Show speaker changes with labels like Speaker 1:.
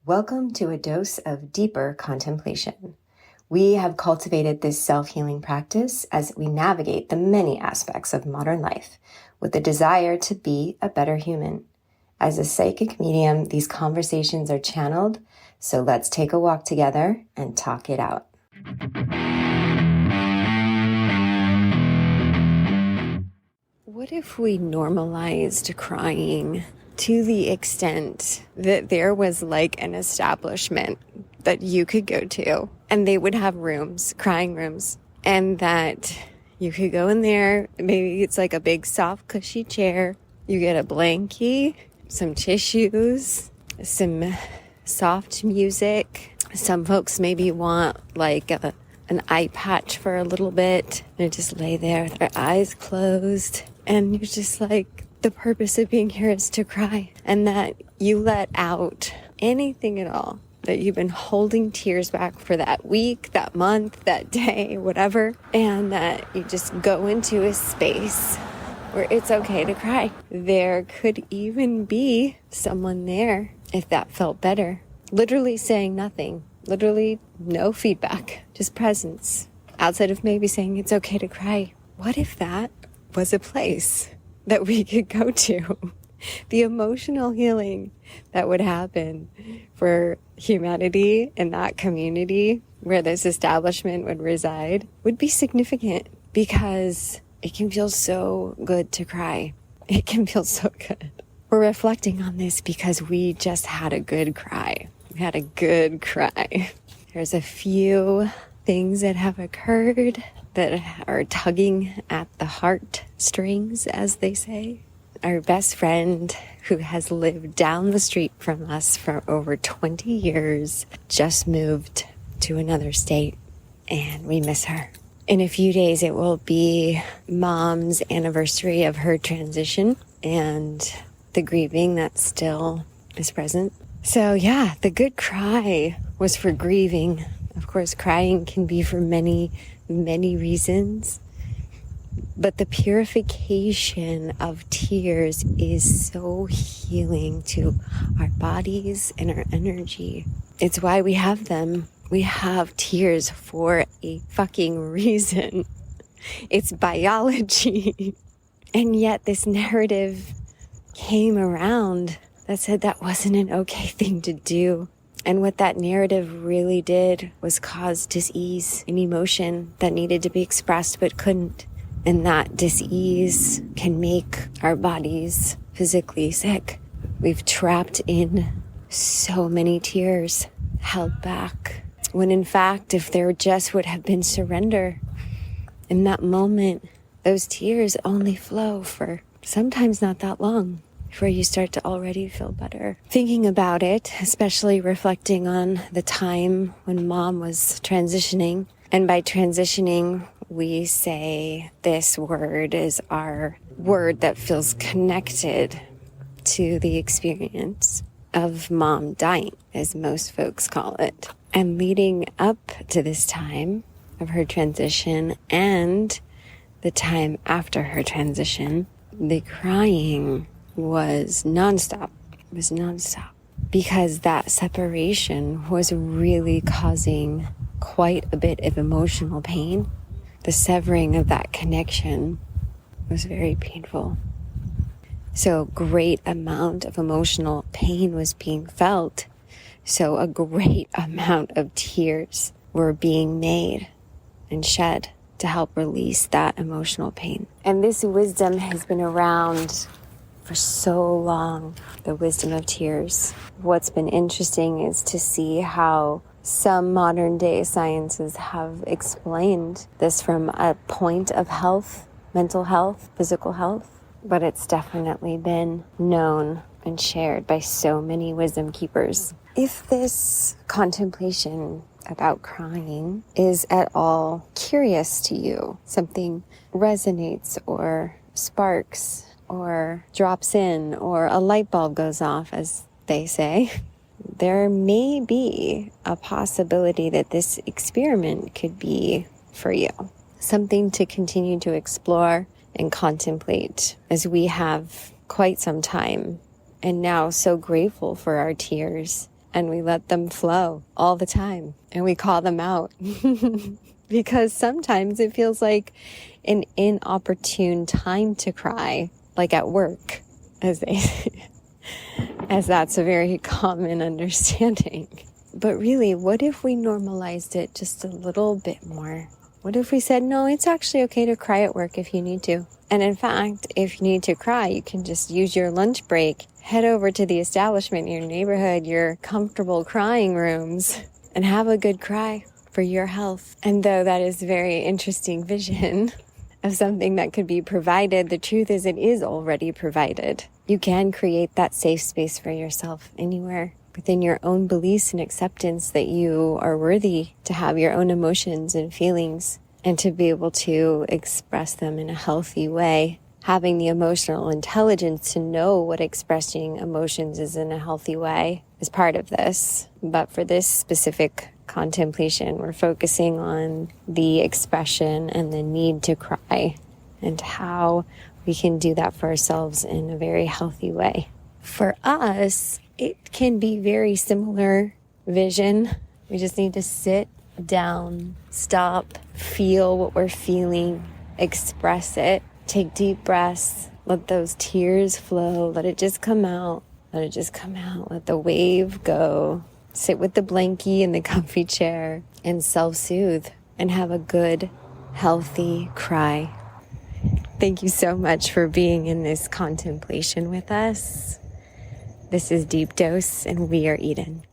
Speaker 1: Welcome to a dose of deeper contemplation. We have cultivated this self-healing practice as we navigate the many aspects of modern life with the desire to be a better human. As a psychic medium, these conversations are channeled, so let's take a walk together and talk it out. What if we normalized crying to the extent that there was like an establishment that you could go to and they would have rooms, crying rooms, and that you could go in there. Maybe it's like a big soft cushy chair. You get a blankie, some tissues, some soft music. Some folks maybe want like an eye patch for a little bit. They just lay there with their eyes closed. And you're just like, the purpose of being here is to cry. And that you let out anything at all that you've been holding tears back for that week, that month, that day, whatever. And that you just go into a space where it's okay to cry. There could even be someone there if that felt better. Literally saying nothing. Literally no feedback. Just presence. Outside of maybe saying it's okay to cry. What if that was a place that we could go to? The emotional healing that would happen for humanity in that community where this establishment would reside would be significant, because it can feel so good to cry. It can feel so good. We're reflecting on this because we just had a good cry. We had a good cry. There's a few things that have occurred that are tugging at the heartstrings, as they say. Our best friend, who has lived down the street from us for over 20 years, just moved to another state, and we miss her. In a few days, it will be Mom's anniversary of her transition and the grieving that still is present. So yeah, the good cry was for grieving. Of course, crying can be for many reasons, but the purification of tears is so healing to our bodies and our energy. It's why we have them. We have tears for a fucking reason. It's biology. And yet this narrative came around that said that wasn't an okay thing to do. And what that narrative really did was cause dis-ease and emotion that needed to be expressed but couldn't. And that dis-ease can make our bodies physically sick. We've trapped in so many tears, held back, when in fact, if there just would have been surrender in that moment, those tears only flow for sometimes not that long, before you start to already feel better. Thinking about it, especially reflecting on the time when Mom was transitioning. And by transitioning, we say this word is our word that feels connected to the experience of Mom dying, as most folks call it. And leading up to this time of her transition and the time after her transition, the crying was nonstop. It was nonstop. Because that separation was really causing quite a bit of emotional pain. The severing of that connection was very painful. So a great amount of emotional pain was being felt. So a great amount of tears were being made and shed to help release that emotional pain. And this wisdom has been around for so long, the wisdom of tears. What's been interesting is to see how some modern day sciences have explained this from a point of health, mental health, physical health, but it's definitely been known and shared by so many wisdom keepers. If this contemplation about crying is at all curious to you, something resonates or sparks or drops in, or a light bulb goes off, as they say, there may be a possibility that this experiment could be for you. Something to continue to explore and contemplate, as we have quite some time, and now so grateful for our tears and we let them flow all the time, and we call them out. Because sometimes it feels like an inopportune time to cry, like at work, as that's a very common understanding. But really, what if we normalized it just a little bit more? What if we said, no, it's actually okay to cry at work if you need to. And in fact, if you need to cry, you can just use your lunch break, head over to the establishment, your neighborhood, your comfortable crying rooms, and have a good cry for your health. And though that is a very interesting vision of something that could be provided, the truth is it is already provided. You can create that safe space for yourself anywhere within your own beliefs and acceptance that you are worthy to have your own emotions and feelings and to be able to express them in a healthy way. Having the emotional intelligence to know what expressing emotions is in a healthy way is part of this. But for this specific contemplation, we're focusing on the expression and the need to cry and how we can do that for ourselves in a very healthy way. For us, it can be very similar vision. We just need to sit down, stop, feel what we're feeling, express it, take deep breaths, let those tears flow, let it just come out, let the wave go. Sit with the blankie in the comfy chair and self-soothe and have a good, healthy cry. Thank you so much for being in this contemplation with us. This is Deep Dose, and we are Eden.